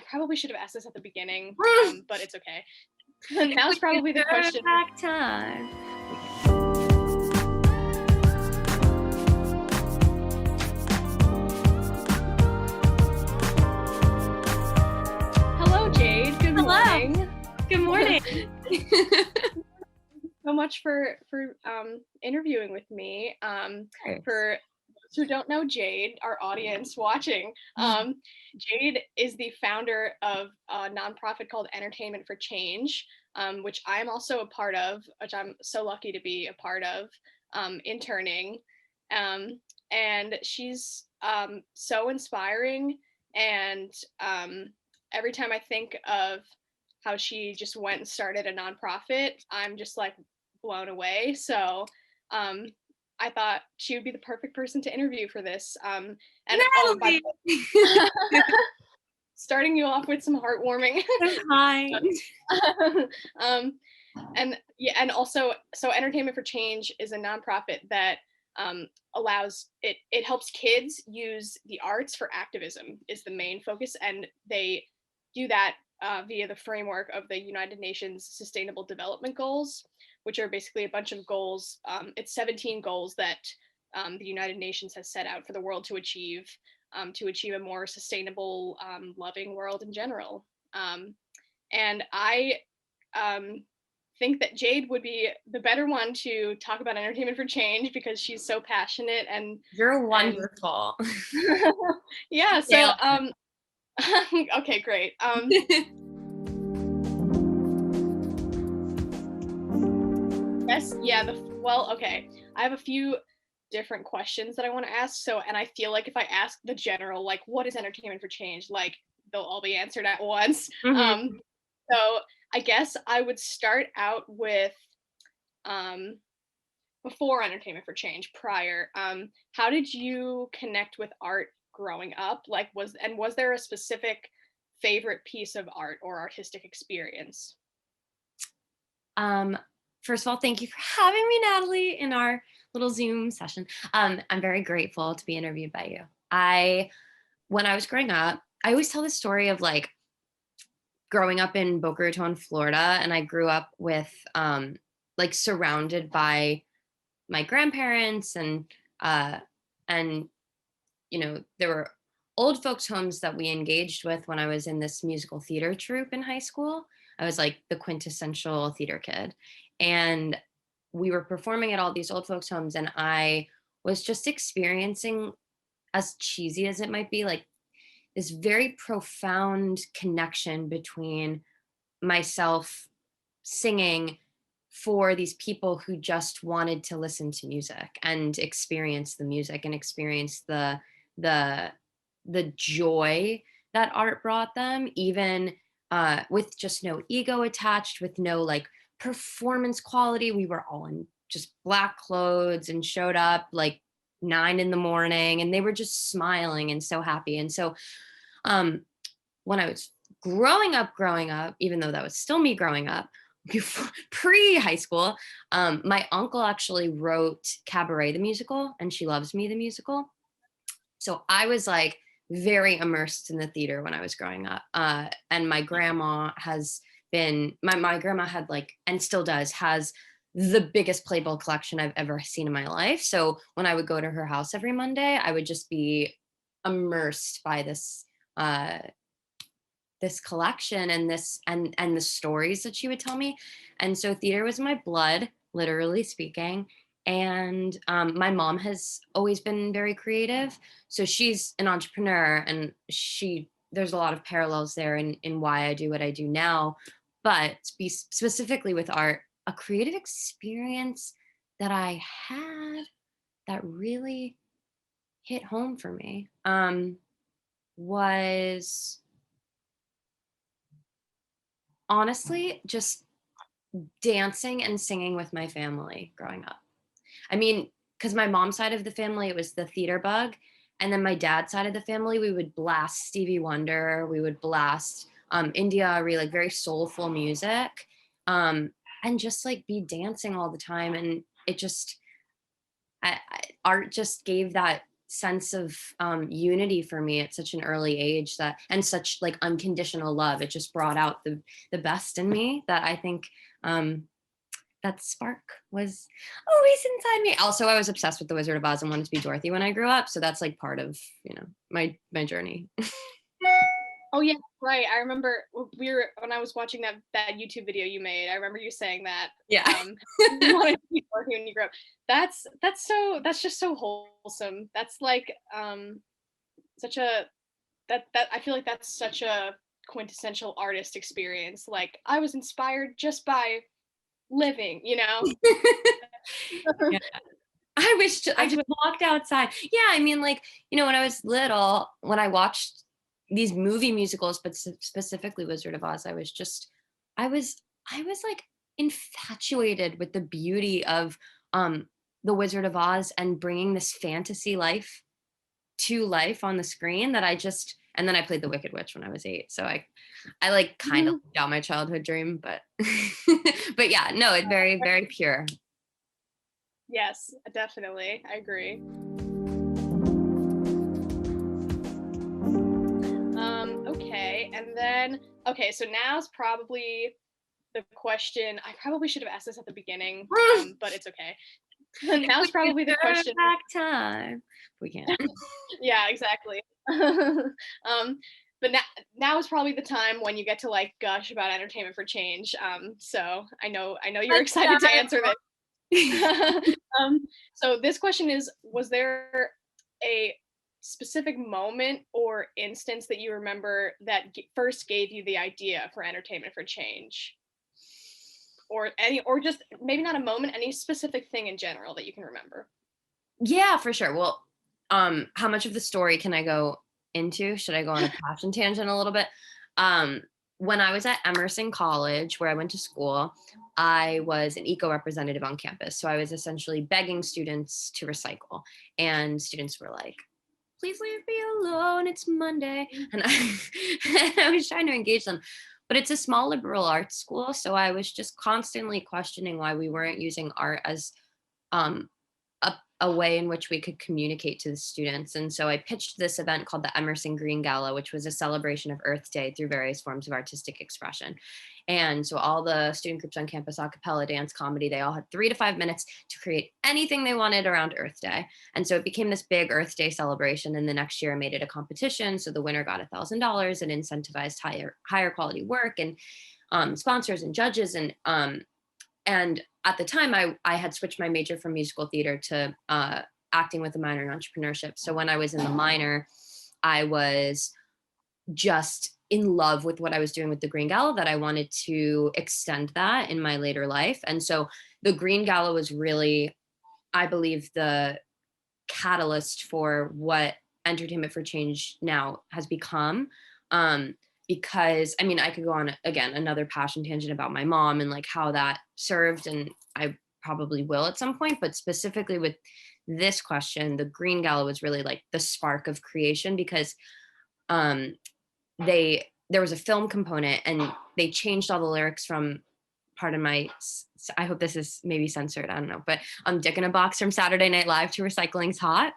probably should have asked this at the beginning, but it's okay. Now's probably the question. Back time. Hello, Jade. Good morning. Good morning. So much for interviewing with me. For those who don't know Jade, our audience watching, Jade is the founder of a nonprofit called Entertainment for Change, which I'm also a part of, which I'm so lucky to be a part of, interning. And she's so inspiring, and every time I think of how she just went and started a nonprofit, I'm just like blown away. So I thought she would be the perfect person to interview for this. And starting you off with some heartwarming. And also, so Entertainment for Change is a nonprofit that allows it helps kids use the arts for activism is the main focus, and they do that via the framework of the United Nations Sustainable Development Goals, which are basically a bunch of goals. It's 17 goals that the United Nations has set out for the world to achieve a more sustainable, loving world in general. And I think that Jade would be the better one to talk about Entertainment for Change because she's so passionate and you're wonderful. Yeah. So okay, great. Yes, yeah, okay. I have a few different questions that I want to ask. So, and I feel like if I ask the general, like, what is Entertainment for Change? Like, they'll all be answered at once. So I guess I would start out with before Entertainment for Change, prior. How did you connect with art growing up? Like, was there a specific favorite piece of art or artistic experience? First of all, thank you for having me, Natalie, in our little Zoom session. I'm very grateful to be interviewed by you. When I was growing up, I always tell this story of like growing up in Boca Raton, Florida, and I grew up with like surrounded by my grandparents and you know, there were old folks homes that we engaged with when I was in this musical theater troupe in high school. I was like the quintessential theater kid. And we were performing at all these old folks homes, and I was just experiencing, as cheesy as it might be, like this very profound connection between myself singing for these people who just wanted to listen to music and experience the music and experience the joy that art brought them, even with just no ego attached, with no like performance quality. We were all in just black clothes and showed up like 9 a.m, and they were just smiling and so happy. And so when I was growing up, even though that was still me growing up, pre-high school, my uncle actually wrote Cabaret the musical and She Loves Me the musical. So I was like very immersed in the theater when I was growing up. And my grandma has been, my grandma had like, and still does, has the biggest playbill collection I've ever seen in my life. So when I would go to her house every Monday, I would just be immersed by this collection and the stories that she would tell me. And so theater was my blood, literally speaking. And my mom has always been very creative. So she's an entrepreneur, and there's a lot of parallels there in why I do what I do now. But specifically with art, a creative experience that I had that really hit home for me was honestly just dancing and singing with my family growing up. I mean, because my mom's side of the family, it was the theater bug. And then my dad's side of the family, we would blast Stevie Wonder. We would blast India Arie, like very soulful music. And just like be dancing all the time. And it just, art just gave that sense of unity for me at such an early age, that, and such like unconditional love. It just brought out the best in me, that I think that spark was always inside me. Also, I was obsessed with the Wizard of Oz and wanted to be Dorothy when I grew up, so that's like part of, you know, my journey. Oh yeah, right. I remember when I was watching that YouTube video you made. I remember you saying that. Yeah. You wanted to be Dorothy when you grew up. That's just so wholesome. That's like such a that I feel like that's such a quintessential artist experience. Like I was inspired just by living, you know? Yeah. I I That's just what walked outside. Yeah, I mean, like, you know, when I was little, when I watched these movie musicals, but specifically Wizard of Oz, I was, I was like infatuated with the beauty of the Wizard of Oz and bringing this fantasy life to life on the screen, that I just, and then I played the Wicked Witch when I was 8. So I like kind of lived out my childhood dream, but but yeah, no, it's very, very pure. yes, definitely. I agree. Okay, and then okay, so now's probably the question. I probably should have asked this at the beginning, but it's okay. Now's probably the Turn question. back time. We can't. Yeah, exactly. But now is probably the time when you get to like gush about entertainment for change. So I know you're excited to answer this. So this question is: was there a specific moment or instance that you remember that first gave you the idea for entertainment for change, or just maybe not a moment, any specific thing in general that you can remember? Yeah, for sure. Well, how much of the story can I go into? Should I go on a passion tangent a little bit? Um, when I was at Emerson College, where I went to school, I was an eco representative on campus. So I was essentially begging students to recycle. And students were like, please leave me alone. It's Monday. And I was trying to engage them. But it's a small liberal arts school. So I was just constantly questioning why we weren't using art as um, a way in which we could communicate to the students. And so I pitched this event called the Emerson Green Gala, which was a celebration of Earth Day through various forms of artistic expression. And so all the student groups on campus, a cappella, dance, comedy, they all had 3 to 5 minutes to create anything they wanted around Earth Day. And so it became this big Earth Day celebration. And the next year I made it a competition. So the winner got $1,000 and incentivized higher quality work, and sponsors and judges. And at the time, I had switched my major from musical theater to acting with a minor in entrepreneurship. So when I was in the minor, I was just in love with what I was doing with the Green Gala, that I wanted to extend that in my later life. And so the Green Gala was really, I believe, the catalyst for what Entertainment for Change now has become. Because I mean, I could go on again another passion tangent about my mom and like how that served, and I probably will at some point, but specifically with this question, the Green Gala was really like the spark of creation, because there was a film component and they changed all the lyrics from, pardon my, I hope this is maybe censored, I don't know, but Dick in a Box from Saturday Night Live to Recycling's Hot.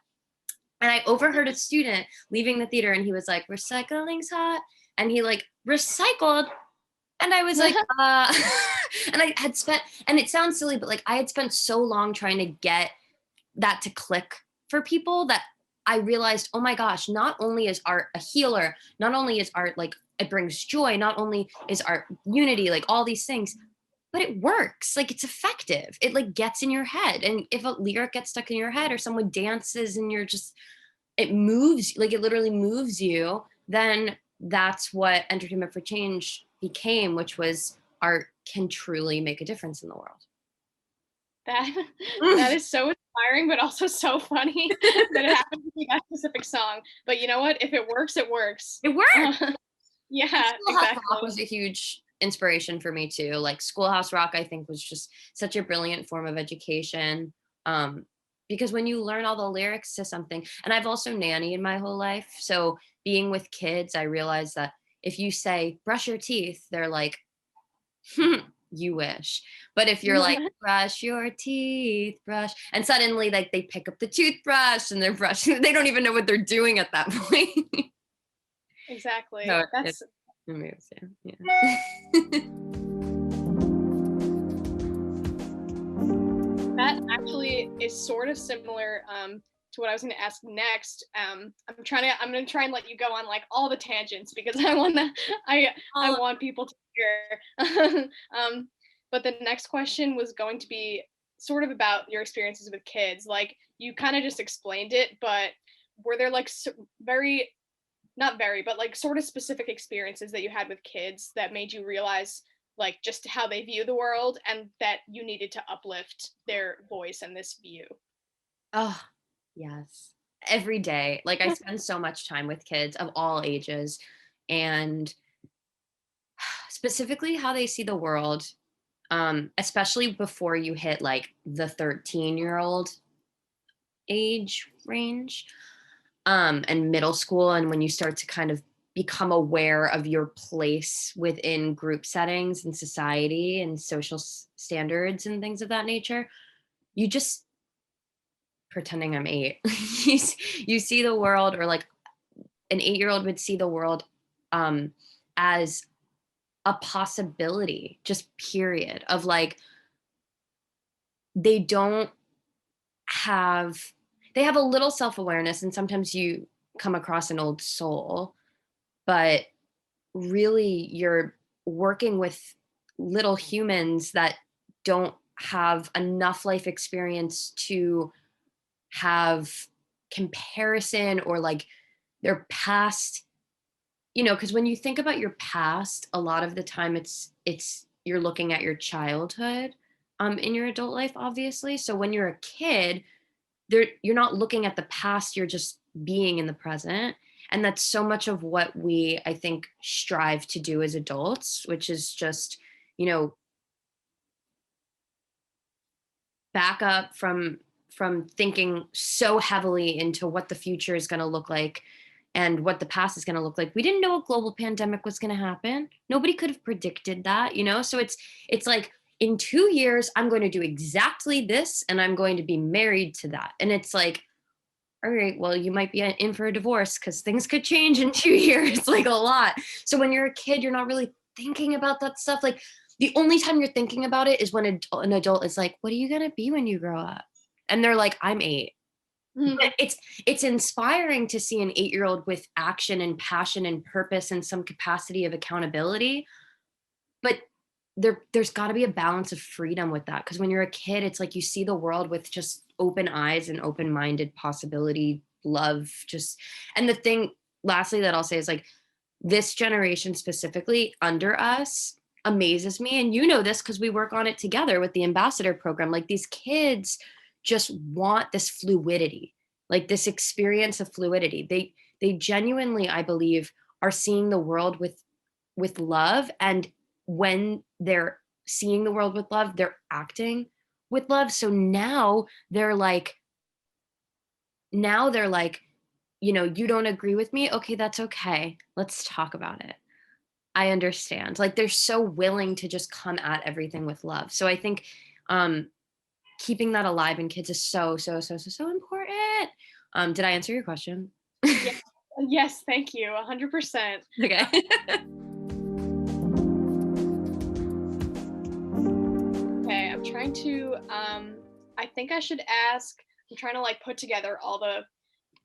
And I overheard a student leaving the theater and he was like, recycling's hot. And he like recycled. And I was like, and I had spent, and it sounds silly, but like I had spent so long trying to get that to click for people, that I realized, oh my gosh, not only is art a healer, not only is art like, it brings joy, not only is art unity, like all these things, but it works. Like it's effective. It like gets in your head. And if a lyric gets stuck in your head, or someone dances and you're just, it moves, like it literally moves you, then that's what Entertainment for Change became, which was art can truly make a difference in the world. That that is so inspiring, but also so funny that it happened to be that specific song. But you know what? If it works, it works. It worked. Yeah, Schoolhouse exactly. Rock was a huge inspiration for me too. Like Schoolhouse Rock, I think, was just such a brilliant form of education. Because when you learn all the lyrics to something, and I've also nannied my whole life, so being with kids, I realized that if you say brush your teeth, they're like, you wish. But if you're like, brush your teeth, brush, and suddenly like they pick up the toothbrush and they're brushing, they don't even know what they're doing at that point. Exactly. So That's it moves, yeah. that actually is sort of similar to what I was going to ask next. I'm going to try and let you go on like all the tangents because I want people to hear. But the next question was going to be sort of about your experiences with kids. Like you kind of just explained it, but were there like very, not very, but like sort of specific experiences that you had with kids that made you realize like just how they view the world and that you needed to uplift their voice and this view? Oh, yes. Every day. Like I spend so much time with kids of all ages, and specifically how they see the world, especially before you hit like the 13-year-old age range, and middle school, and when you start to kind of become aware of your place within group settings and society and social standards and things of that nature, you just pretending I'm 8. You see the world, or like an 8-year-old would see the world as a possibility, just period, of like they don't have they have a little self-awareness, and sometimes you come across an old soul, but really you're working with little humans that don't have enough life experience to have comparison, or like their past, because when you think about your past, a lot of the time it's you're looking at your childhood in your adult life, obviously. So when you're a kid, you're not looking at the past, you're just being in the present. And that's so much of what we, I think, strive to do as adults, which is just, you know back up from thinking so heavily into what the future is going to look like and what the past is going to look like. We didn't know a global pandemic was going to happen. Nobody could have predicted that. So it's like, in 2 years I'm going to do exactly this, and I'm going to be married to that. And it's like, all right, well, you might be in for a divorce because things could change in 2 years, like a lot. So when you're a kid, you're not really thinking about that stuff. Like the only time you're thinking about it is when an adult is like, what are you going to be when you grow up? And they're like, I'm 8. But it's inspiring to see an 8-year-old with action and passion and purpose and some capacity of accountability. But there's got to be a balance of freedom with that, because when you're a kid, it's like you see the world with just open eyes and open-minded possibility, love, just. And the thing lastly that I'll say is like, this generation specifically under us amazes me, and this because we work on it together with the ambassador program. Like these kids just want this fluidity, like this experience of fluidity. They genuinely, I believe, are seeing the world with love, and when they're seeing the world with love, they're acting with love. So now they're like, you don't agree with me, okay, that's okay, let's talk about it, I understand. Like they're so willing to just come at everything with love. So I think keeping that alive in kids is so so so so so important. Did I answer your question? Yeah. Yes, thank you. 100%. Okay. Okay, I'm trying to I think I should ask, I'm trying to like put together all the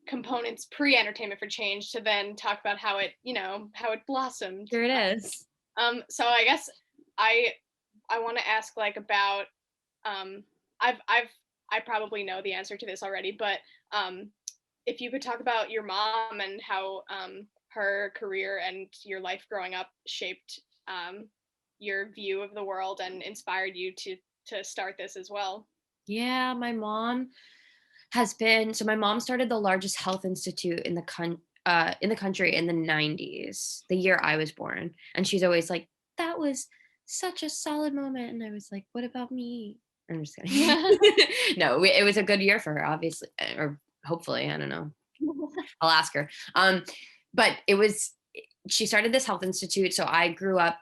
components pre-entertainment for change to then talk about how it blossomed. Here it is. So I guess I want to ask like about I probably know the answer to this already, but if you could talk about your mom and how her career and your life growing up shaped your view of the world and inspired you to start this as well. Yeah, my mom my mom started the largest health institute in the country in the 90s, the year I was born. And she's always like, that was such a solid moment. And I was like, what about me? I'm just kidding. No, it was a good year for her, obviously, or hopefully, I don't know. I'll ask her. But she started this health institute. So I grew up,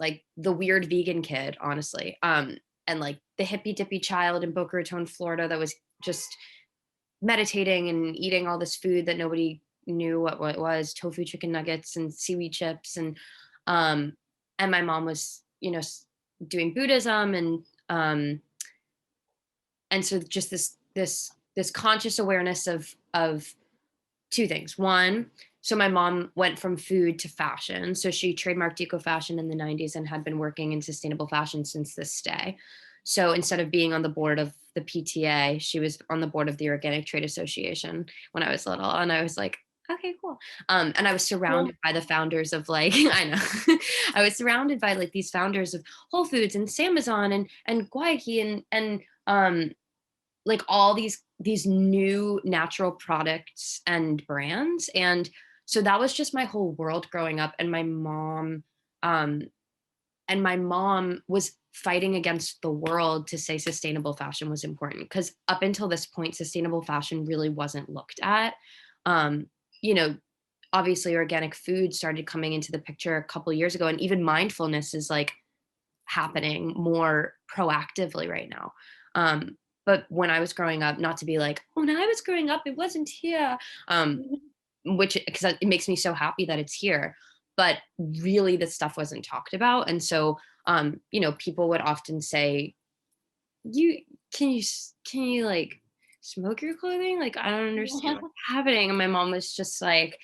like the weird vegan kid, honestly. And like the hippy dippy child in Boca Raton, Florida, that was just meditating and eating all this food that nobody knew what it was, tofu chicken nuggets and seaweed chips. Um, and my mom was, doing Buddhism, and so just this conscious awareness of two things. One, so my mom went from food to fashion. So she trademarked eco fashion in the 90s and had been working in sustainable fashion since this day. So instead of being on the board of the PTA, she was on the board of the Organic Trade Association when I was little. And I was like, okay, cool. And I was surrounded by the founders of like, I know, I was surrounded by like these founders of Whole Foods and Samazon and Guayaki and like all these new natural products and brands. And so that was just my whole world growing up. Um and my mom was fighting against the world to say sustainable fashion was important, because up until this point sustainable fashion really wasn't looked at. um you know Obviously organic food started coming into the picture a couple years ago, and even mindfulness is like happening more proactively right now. But when I was growing up, not to be like, oh, when I was growing up, it wasn't here, which, because it makes me so happy that it's here. But really, this stuff wasn't talked about. And so, people would often say, you can you like smoke your clothing? Like, I don't understand what's happening. And my mom was just like,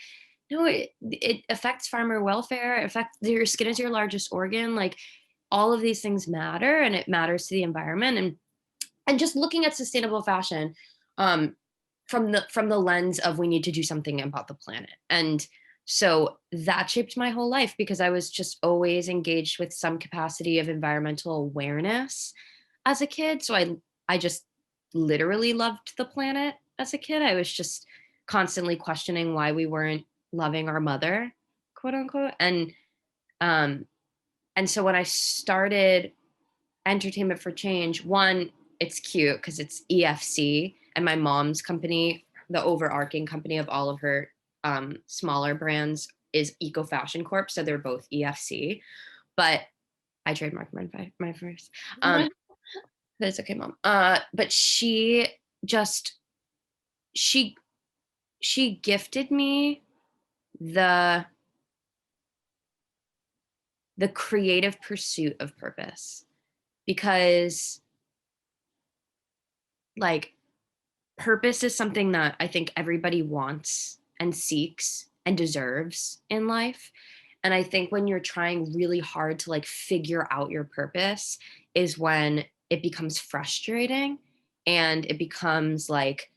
no, it affects farmer welfare. It affects, your skin is your largest organ. Like, all of these things matter, and it matters to the environment. And just looking at sustainable fashion, um, from the lens of we need to do something about the planet. And so that shaped my whole life, because I was just always engaged with some capacity of environmental awareness as a kid. So I just literally loved the planet as a kid. I was just constantly questioning why we weren't loving our mother, quote unquote. Um and so when I started Entertainment for Change, one, it's cute because it's EFC, and my mom's company, the overarching company of all of her smaller brands, is Eco Fashion Corp. So they're both EFC. But I trademarked my first. That's okay, mom. But just she she gifted me the the creative pursuit of purpose, because like purpose is something that I think everybody wants and seeks and deserves in life. And I think when you're trying really hard to like figure out your purpose is when it becomes frustrating, and it becomes like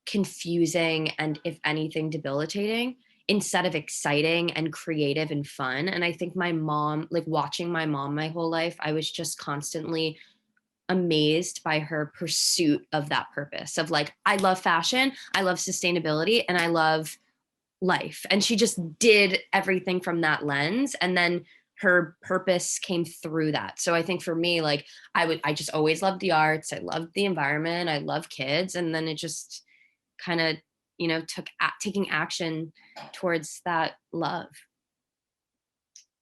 confusing, and if anything debilitating, instead of exciting and creative and fun. And I think my mom, like watching my mom my whole life, I was just constantly amazed by her pursuit of that purpose of like, I love fashion, I love sustainability, and I love life. And she just did everything from that lens. And then her purpose came through that. So I think for me, like I just always loved the arts. I loved the environment. I love kids. And then it just kind of, taking action towards that love.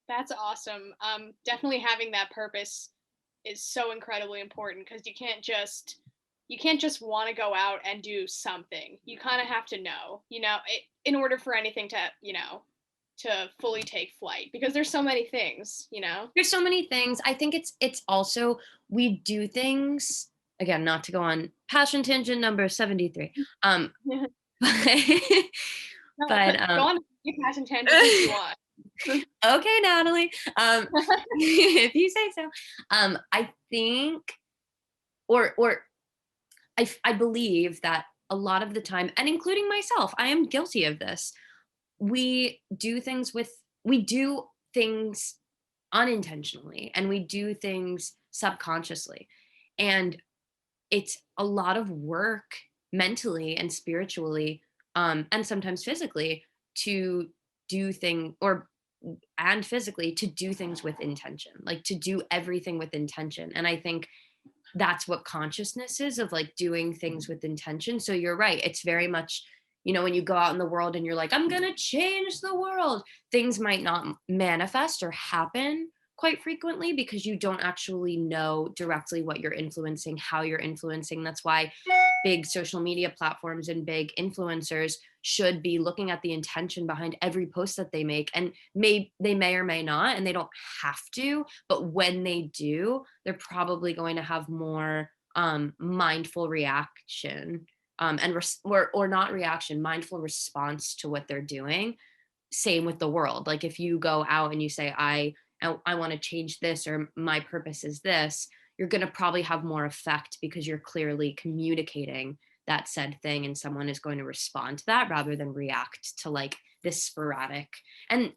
That's awesome. Definitely having that purpose is so incredibly important, because you can't just want to go out and do something. You kind of have to know, in order for anything to, to fully take flight, because there's so many things. There's so many things. I think it's also, we do things, again, not to go on passion tangent number 73. Yeah. but No, but go on your passion tangent if you want. okay, Natalie. If you say so. I think, or I believe that a lot of the time, and including myself, I am guilty of this. We do things unintentionally, and we do things subconsciously. And it's a lot of work mentally and spiritually, and sometimes physically, to do things, and physically to do things with intention, like to do everything with intention. And I think that's what consciousness is, of like doing things with intention. So you're right. It's very much, when you go out in the world and you're like, I'm going to change the world, things might not manifest or happen quite frequently because you don't actually know directly what you're influencing, how you're influencing. That's why big social media platforms and big influencers should be looking at the intention behind every post that they make. And they may or may not, and they don't have to, but when they do, they're probably going to have more mindful reaction, or not reaction, mindful response to what they're doing. Same with the world. Like if you go out and you say, I want to change this, or my purpose is this, you're going to probably have more effect because you're clearly communicating that said thing, and someone is going to respond to that rather than react to like this sporadic. And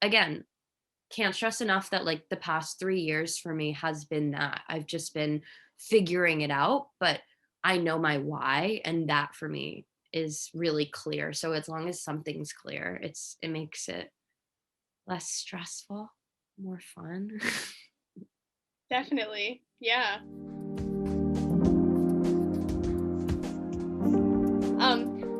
again, can't stress enough that like the past 3 years for me has been that I've just been figuring it out, but I know my why, and that for me is really clear. So as long as something's clear, it makes it less stressful, more fun. Definitely. Yeah.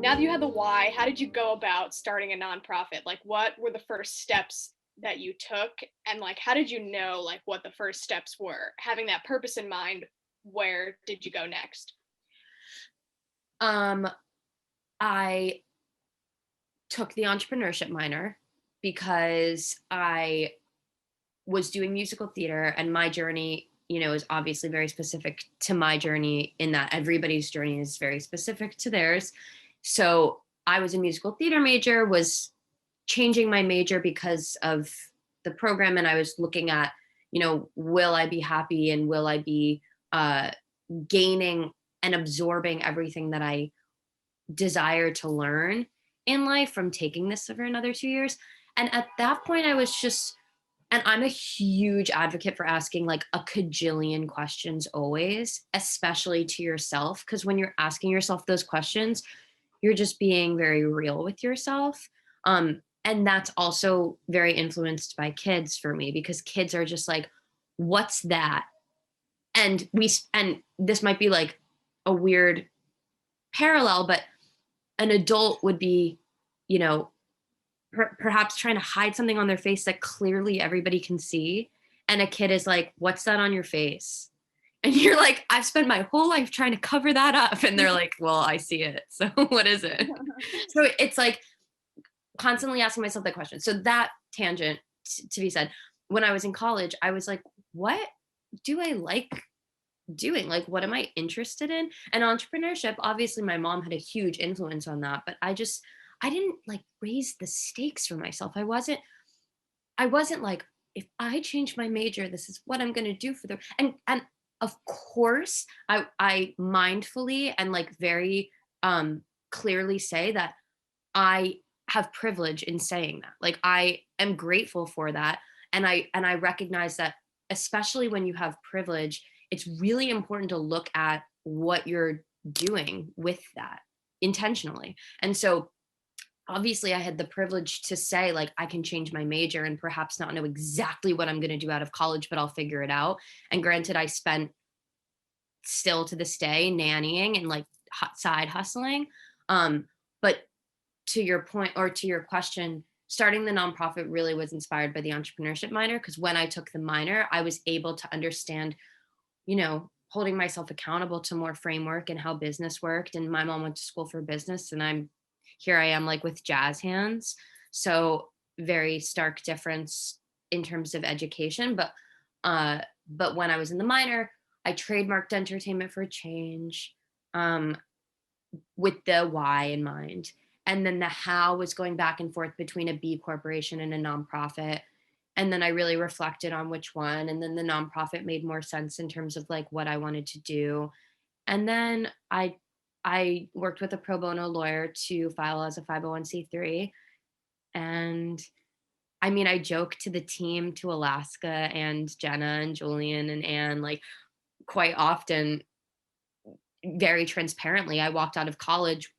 Now that you had the why, how did you go about starting a nonprofit? Like what were the first steps that you took, and like how did you know like what the first steps were? Having that purpose in mind, where did you go next? um I took the entrepreneurship minor because I was doing musical theater, and my journey, is obviously very specific to my journey in that everybody's journey is very specific to theirs. So I was a musical theater major, was changing my major because of the program, and I was looking at, will I be happy, and will I be uh, gaining and absorbing everything that I desire to learn in life from taking this for another 2 years. And at that point, I was just, and I'm a huge advocate for asking like a cajillion questions always, especially to yourself. Because when you're asking yourself those questions, you're just being very real with yourself. And that's also very influenced by kids for me, because kids are just like, what's that? And this might be like a weird parallel, but an adult would be, you know, perhaps trying to hide something on their face that clearly everybody can see. And a kid is like, what's that on your face? And you're like, I've spent my whole life trying to cover that up. And they're like, well, I see it. So what is it? So it's like constantly asking myself that question. So that tangent to be said, when I was in college, I was like, what do I like doing? Like, what am I interested in? And entrepreneurship, obviously my mom had a huge influence on that, but I didn't like raise the stakes for myself. I wasn't like, if I change my major, this is what I'm going to do for the, and of course I mindfully and like very clearly say that I have privilege in saying that. Like I am grateful for that. And I recognize that, especially when you have privilege, it's really important to look at what you're doing with that intentionally. And so obviously I had the privilege to say like I can change my major and perhaps not know exactly what I'm going to do out of college, but I'll figure it out. And granted, I spent still to this day nannying and like side hustling. But to your point, or to your question, starting the nonprofit really was inspired by the entrepreneurship minor, because when I took the minor, I was able to understand, holding myself accountable to more framework and how business worked. And my mom went to school for business, and here I am like with jazz hands. So very stark difference in terms of education. But when I was in the minor, I trademarked entertainment for change, with the why in mind. And then the how was going back and forth between a B corporation and a nonprofit. And then I really reflected on which one. And then the nonprofit made more sense in terms of like what I wanted to do. And then I worked with a pro bono lawyer to file as a 501c3. And I mean, I joke to the team, to Alaska and Jenna and Julian and Anne, like quite often, very transparently, I walked out of college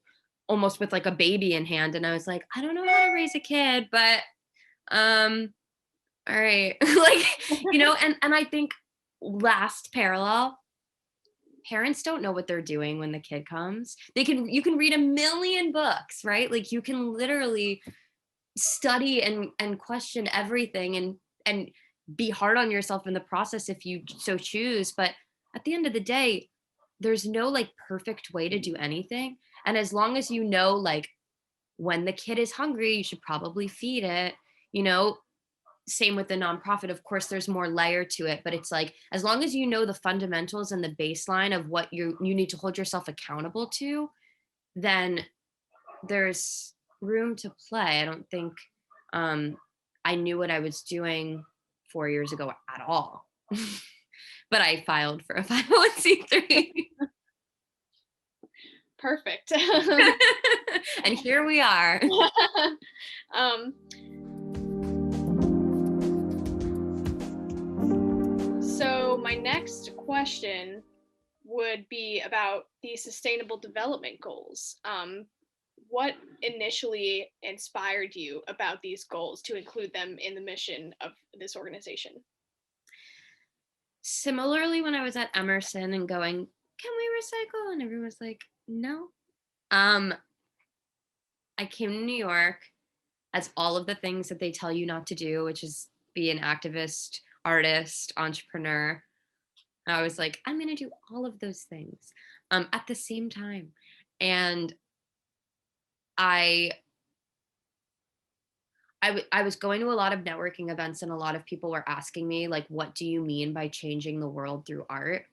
almost with like a baby in hand. And I was like, I don't know how to raise a kid, but all right. Like, and I think last parallel, parents don't know what they're doing when the kid comes. You can read a million books, right? Like you can literally study and question everything, and be hard on yourself in the process if you so choose. But at the end of the day, there's no like perfect way to do anything. And as long as you know, like when the kid is hungry, you should probably feed it, you know, same with the nonprofit. Of course, there's more layer to it, but it's like, as long as you know the fundamentals and the baseline of what you need to hold yourself accountable to, then there's room to play. I don't think um, I knew what I was doing 4 years ago at all. But I filed for a 501c3. Perfect. And here we are. um, so my next question would be about the Sustainable Development Goals. What initially inspired you about these goals to include them in the mission of this organization? Similarly, when I was at Emerson and going, can we recycle? And everyone was like, no. I came to New York as all of the things that they tell you not to do, which is be an activist, artist, entrepreneur. I was like, I'm going to do all of those things at the same time. And I I was going to a lot of networking events, and a lot of people were asking me like, what do you mean by changing the world through art?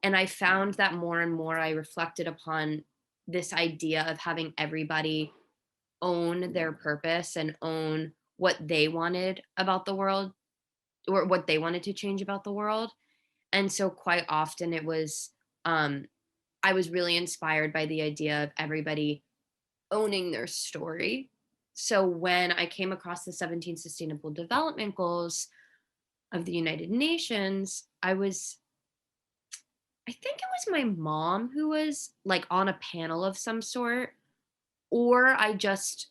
And I found that more and more I reflected upon this idea of having everybody own their purpose and own what they wanted about the world, or what they wanted to change about the world. And so quite often it was I was really inspired by the idea of everybody owning their story. So when I came across the 17 Sustainable Development Goals of the United Nations, I think it was my mom who was like on a panel of some sort, or I just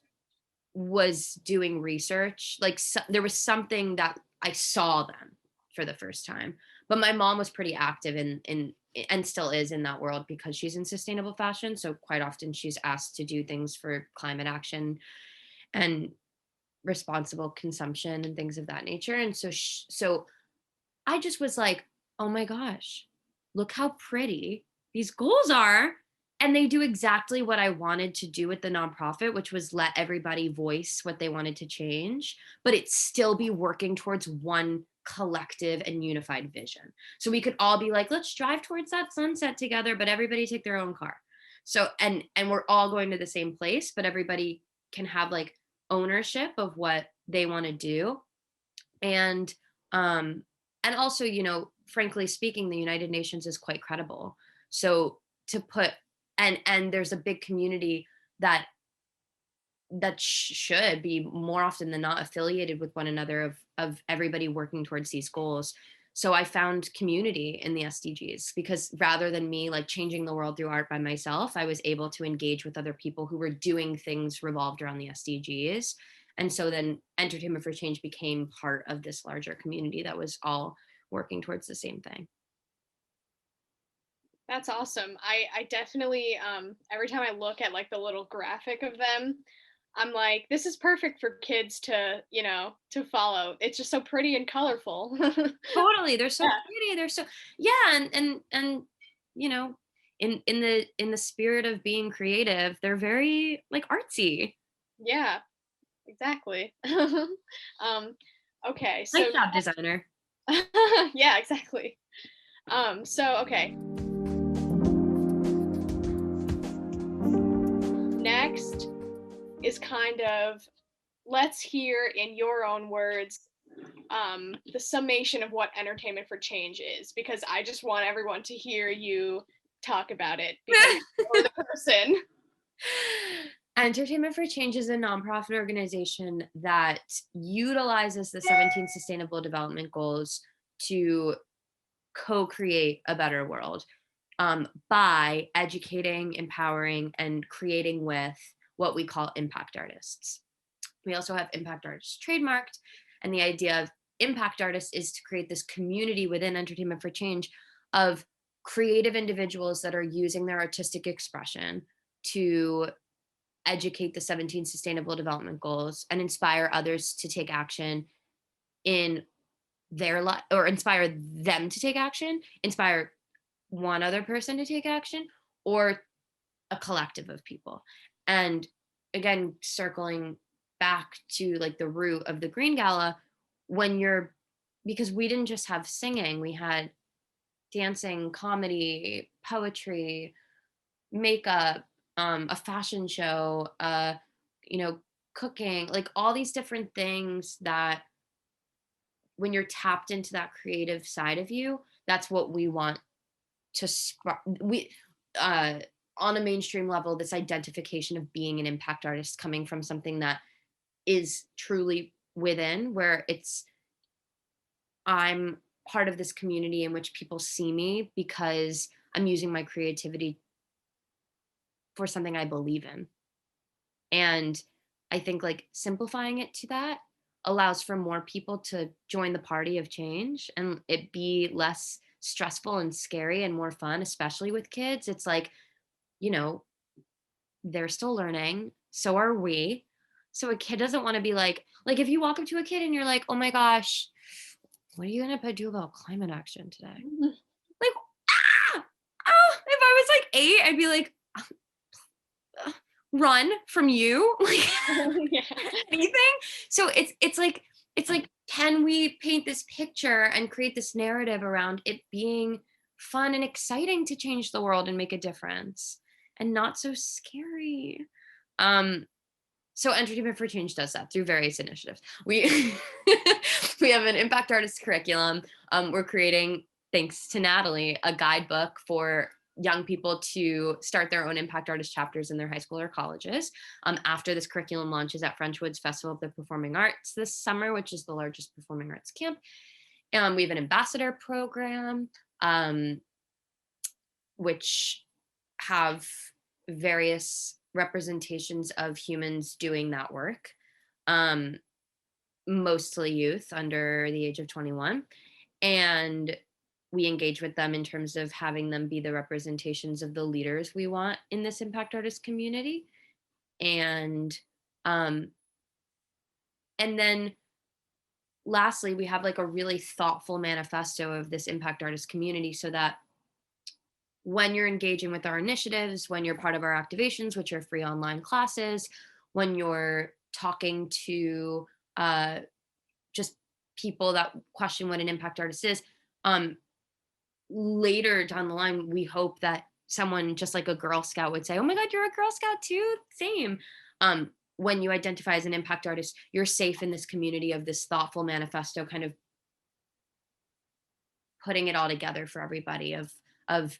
was doing research. Like there was something that I saw them for the first time. But my mom was pretty active in and still is in that world because she's in sustainable fashion. So quite often she's asked to do things for climate action and responsible consumption and things of that nature. And so I just was like, oh my gosh, look how pretty these goals are. And they do exactly what I wanted to do with the nonprofit, which was let everybody voice what they wanted to change, but it still be working towards one collective and unified vision. So we could all be like, let's drive towards that sunset together, but everybody take their own car. So and we're all going to the same place, but everybody can have like ownership of what they want to do. And um and also, you know, frankly speaking, the United Nations is quite credible. So to put and there's a big community that should be more often than not affiliated with one another of everybody working towards these goals. So I found community in the SDGs because rather than me like changing the world through art by myself, I was able to engage with other people who were doing things revolved around the SDGs. And so then Entertainment for Change became part of this larger community that was all working towards the same thing. That's awesome. I definitely every time I look at like the little graphic of them, I'm like, this is perfect for kids to, you know, to follow. It's just so pretty and colorful. Totally. They're so Yeah. pretty. They're so yeah, and you know, in the spirit of being creative, they're very like artsy. Yeah, exactly. um, okay, Nice so job, designer. yeah, exactly. So okay. Next is kind of let's hear in your own words the summation of what Entertainment for Change is, because I just want everyone to hear you talk about it because you're the person. Entertainment for Change is a nonprofit organization that utilizes the 17 Sustainable Development Goals to co-create a better world by educating, empowering, and creating with what we call impact artists. We also have impact artists trademarked, and the idea of impact artists is to create this community within Entertainment for Change of creative individuals that are using their artistic expression to educate the 17 Sustainable Development Goals and inspire others to take action in their life or inspire them to take action, inspire one other person to take action, or a collective of people. And again, circling back to like the root of the Green Gala, when you're, because we didn't just have singing, we had dancing, comedy, poetry, makeup, a fashion show, you know, cooking, like all these different things that when you're tapped into that creative side of you, that's what we want to spark. We, uh, on a mainstream level, this identification of being an impact artist coming from something that is truly within, where it's, I'm part of this community in which people see me because I'm using my creativity for something I believe in. And I think like simplifying it to that allows for more people to join the party of change and it be less stressful and scary and more fun, especially with kids. It's like, you know, they're still learning, so are we. So a kid doesn't want to be like if you walk up to a kid and you're like, "Oh my gosh, what are you gonna do about climate action today?" Like, ah, oh, if I was like 8, I'd be like, run from you, like Yeah. anything. So it's like, can we paint this picture and create this narrative around it being fun and exciting to change the world and make a difference and not so scary. Um, so Entertainment for Change does that through various initiatives. We we have an impact artist curriculum. We're creating, thanks to Natalie, a guidebook for young people to start their own impact artist chapters in their high school or colleges. After this curriculum launches at Frenchwood's Festival of the Performing Arts this summer, which is the largest performing arts camp. We have an ambassador program, which have various representations of humans doing that work, um, mostly youth under the age of 21. And we engage with them in terms of having them be the representations of the leaders we want in this impact artist community. And um, and then lastly, we have like a really thoughtful manifesto of this impact artist community so that when you're engaging with our initiatives, when you're part of our activations, which are free online classes, when you're talking to just people that question what an impact artist is, later down the line, we hope that someone just like a Girl Scout would say, "Oh my God, you're a Girl Scout too? Same." When you identify as an impact artist, you're safe in this community of this thoughtful manifesto, kind of putting it all together for everybody of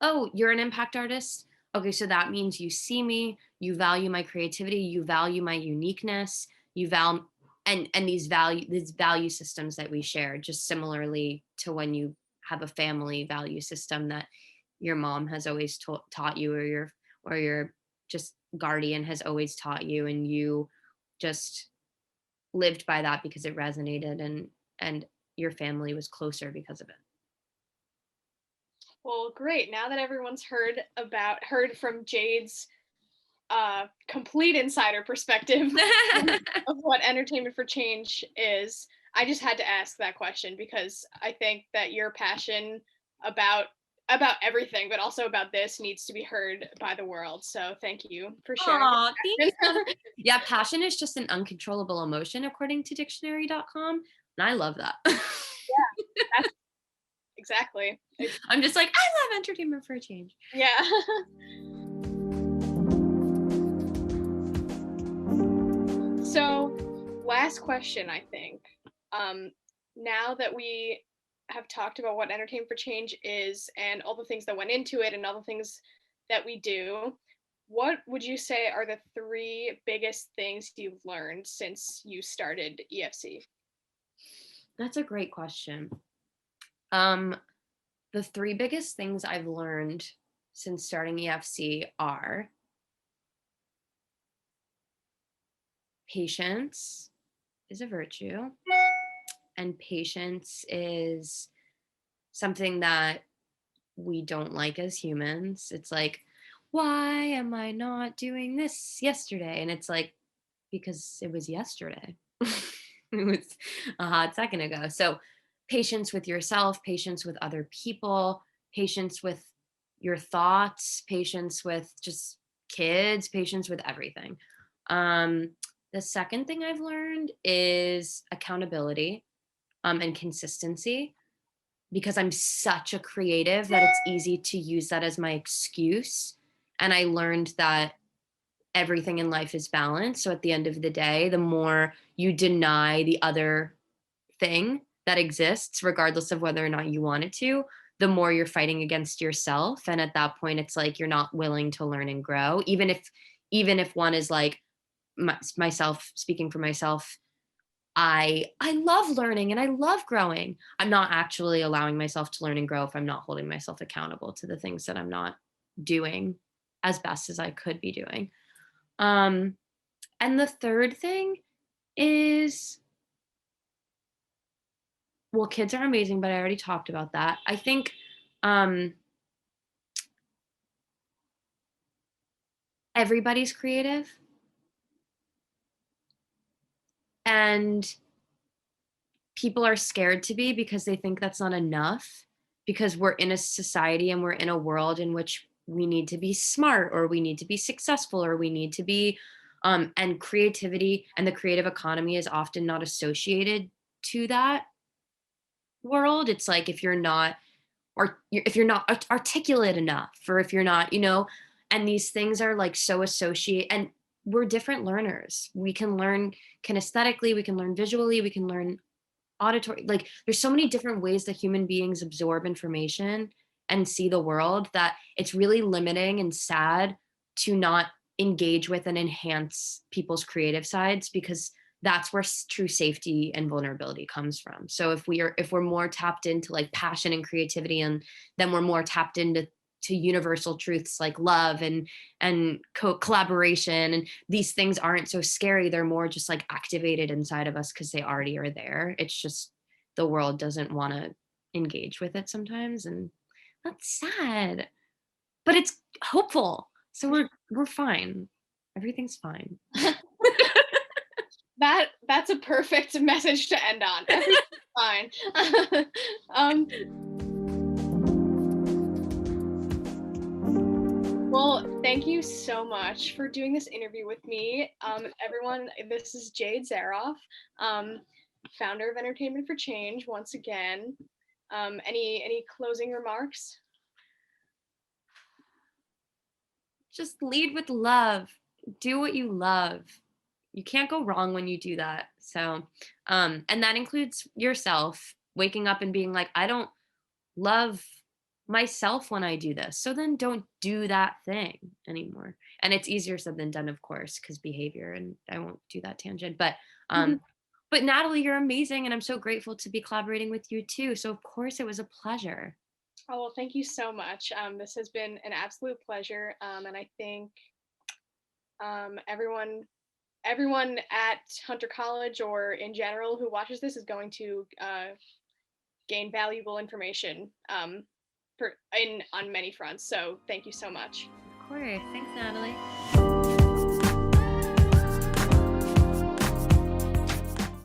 oh, you're an impact artist. Okay, so that means you see me, you value my creativity, you value my uniqueness, you value and these value systems that we share, just similarly to when you have a family value system that your mom has always taught you, or your just guardian has always taught you, and you just lived by that because it resonated, and your family was closer because of it. Well, great. Now that everyone's heard from Jade's complete insider perspective of what Entertainment for Change is, I just had to ask that question because I think that your passion about everything, but also about this, needs to be heard by the world. So thank you for sharing. Oh, thank your you. passion. Yeah, passion is just an uncontrollable emotion, according to dictionary.com. And I love that. That's exactly. I'm just like, I love Entertainment for a Change. Yeah. So, last question, I think. Now that we have talked about what Entertainment for Change is and all the things that went into it and all the things that we do, what would you say are the 3 biggest things you've learned since you started EFC? That's a great question. The 3 biggest things I've learned since starting EFC are patience is a virtue, and patience is something that we don't like as humans. It's like, why am I not doing this yesterday? And it's like, because it was yesterday. it was a hot second ago. So patience with yourself, patience with other people, patience with your thoughts, patience with just kids, patience with everything. Um, the second thing I've learned is accountability and consistency, because I'm such a creative that it's easy to use that as my excuse. And I learned that everything in life is balance. So at the end of the day, the more you deny the other thing that exists, regardless of whether or not you want it to, the more you're fighting against yourself. And at that point, it's like you're not willing to learn and grow. Even if one is like myself, speaking for myself, I love learning and I love growing. I'm not actually allowing myself to learn and grow if I'm not holding myself accountable to the things that I'm not doing as best as I could be doing. Um, and the third thing is, well, kids are amazing, but I already talked about that. I think um, everybody's creative, and people are scared to be because they think that's not enough, because we're in a society and we're in a world in which we need to be smart, or we need to be successful, or we need to be and creativity and the creative economy is often not associated to that world. It's like if you're not, or if you're not articulate enough, or if you're not, and these things are like so associate, and we're different learners. We can learn kinesthetically, we can learn visually, we can learn auditory. Like there's so many different ways that human beings absorb information and see the world, that it's really limiting and sad to not engage with and enhance people's creative sides, because that's where true safety and vulnerability comes from. So if we're more tapped into like passion and creativity, and then we're more tapped into universal truths like love and collaboration, and these things aren't so scary, they're more just like activated inside of us because they already are there. It's just the world doesn't want to engage with it sometimes, and that's sad, but it's hopeful. So we're fine. Everything's fine. That's a perfect message to end on. Everything's fine. um, well, thank you so much for doing this interview with me. Everyone, this is Jade Zaroff, founder of Entertainment for Change, once again. Any closing remarks? Just lead with love. Do what you love. You can't go wrong when you do that. So, and that includes yourself waking up and being like, I don't love myself when I do this. So then don't do that thing anymore. And it's easier said than done, of course, because behavior, and I won't do that tangent. But Natalie, you're amazing, and I'm so grateful to be collaborating with you too. So of course it was a pleasure. Oh, well, thank you so much. This has been an absolute pleasure. And I think everyone at Hunter College or in general who watches this is going to gain valuable information on many fronts. So thank you so much. Of course. Thanks, Natalie.